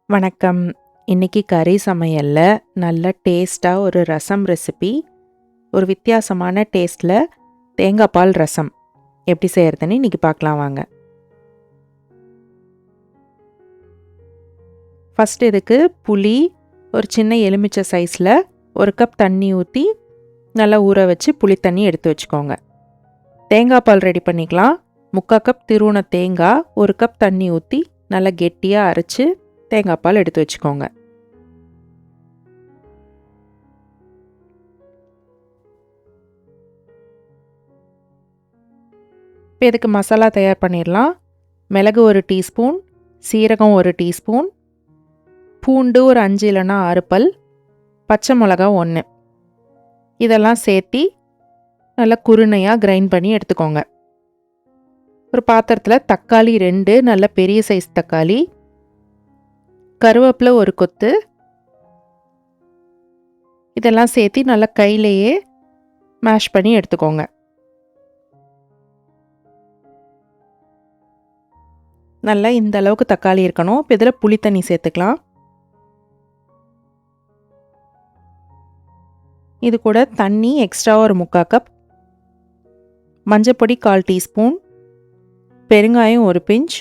வணக்கம். இன்னைக்கு கறி சமையல்ல நல்ல டேஸ்ட்டாக ஒரு ரசம் ரெசிபி, ஒரு வித்தியாசமான டேஸ்ட்டில் தேங்காய் பால் ரசம் எப்படி செய்கிறதுன்னு இன்றைக்கி பார்க்கலாம் வாங்க. ஃபஸ்ட் இதுக்கு புளி ஒரு சின்ன எலுமிச்சை சைஸில் 1 கப் தண்ணி ஊற்றி நல்லா ஊற வச்சு புளி தண்ணி எடுத்து வச்சுக்கோங்க. தேங்காய் பால் ரெடி பண்ணிக்கலாம். 3/4 கப் திருவுண தேங்காய் 1 கப் தண்ணி ஊற்றி நல்லா கெட்டியாக அரைச்சி தேங்காய் பால் எடுத்து வச்சுக்கோங்க. இப்போ இதுக்கு மசாலா தயார் பண்ணிடலாம். மிளகு 1 டீஸ்பூன், சீரகம் 1 டீஸ்பூன், பூண்டு ஒரு 5 இல்லைன்னா 6 பல், பச்சை மிளகா 1 இதெல்லாம் சேர்த்தி நல்லா குருணையாக கிரைண்ட் பண்ணி எடுத்துக்கோங்க. ஒரு பாத்திரத்தில் தக்காளி 2 நல்ல பெரிய சைஸ் தக்காளி, கருவேப்பிலை 1 கொத்து இதெல்லாம் சேர்த்து நல்லா கையிலேயே மேஷ் பண்ணி எடுத்துக்கோங்க. நல்லா இந்த அளவுக்கு தக்காளி இருக்கணும். இப்போ இதில் புளி தண்ணி சேர்த்துக்கலாம். இது கூட தண்ணி எக்ஸ்ட்ரா ஒரு 3/4 கப், மஞ்சப்பொடி 1/4 டீஸ்பூன், பெருங்காயம் 1 பிஞ்ச்.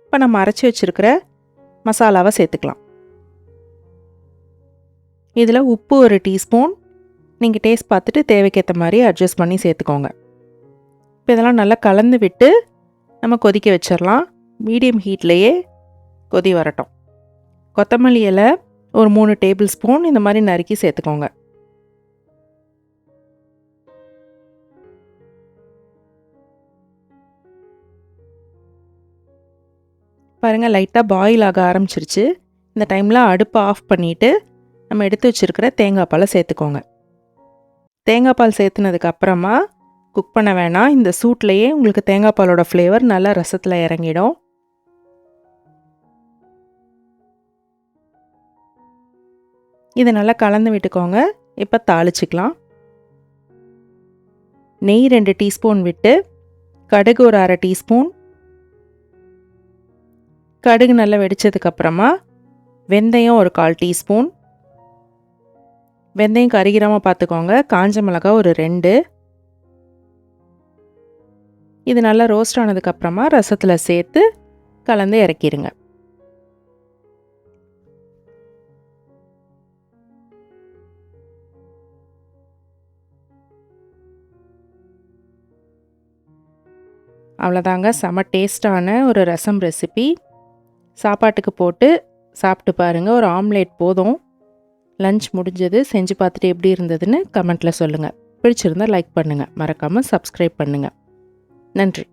இப்போ நம்ம அரைச்சி வச்சுருக்கிற மசாலாவை சேர்த்துக்கலாம். இதில் உப்பு 1 டீஸ்பூன், நீங்கள் டேஸ்ட் பார்த்துட்டு தேவைக்கேற்ற மாதிரி அட்ஜஸ்ட் பண்ணி சேர்த்துக்கோங்க. இப்போ இதெல்லாம் நல்லா கலந்து விட்டு நம்ம கொதிக்க வச்சிடலாம். மீடியம் ஹீட்லேயே கொதி வரட்டும். கொத்தமல்லி இலை ஒரு 3 டேபிள் ஸ்பூன் இந்த மாதிரி நறுக்கி சேர்த்துக்கோங்க. பாருங்கள், லைட்டாக பாயில் ஆக ஆரம்பிச்சிருச்சு. இந்த டைமில் அடுப்பை ஆஃப் பண்ணிவிட்டு நம்ம எடுத்து வச்சுருக்கிற தேங்காய் பாலை சேர்த்துக்கோங்க. தேங்காய் பால் சேர்த்துனதுக்கு அப்புறமா குக் பண்ண வேணாம். இந்த சூட்லேயே உங்களுக்கு தேங்காய் பாலோட ஃப்ளேவர் நல்லா ரசத்தில் இறங்கிடும். இதை நல்லா கலந்து விட்டுக்கோங்க. இப்போ தாளிச்சிக்கலாம். நெய் 2 டீஸ்பூன் விட்டு கடுகு ஒரு 1/2 டீஸ்பூன், கடுகு நல்லா வெடித்ததுக்கப்புறமா வெந்தயம் ஒரு 1/4 டீஸ்பூன், வெந்தயம் கருகிராமல் பார்த்துக்கோங்க. காஞ்ச மிளகாய் ஒரு 2 இது நல்லா ரோஸ்ட் ஆனதுக்கப்புறமா ரசத்தில் சேர்த்து கலந்து இறக்கிடுங்க. அவ்வளோதாங்க, செம டேஸ்டான ஒரு ரசம் ரெசிபி. சாப்பாட்டுக்கு போட்டு சாப்பிட்டு பாருங்கள். ஒரு ஆம்லேட் போதும். லஞ்ச் முடிஞ்சது. செஞ்சு பார்த்துட்டு எப்படி இருந்ததுன்னு கமெண்ட்டில் சொல்லுங்கள். பிடிச்சிருந்தால் லைக் பண்ணுங்கள். மறக்காமல் சப்ஸ்கிரைப் பண்ணுங்கள். நன்றி.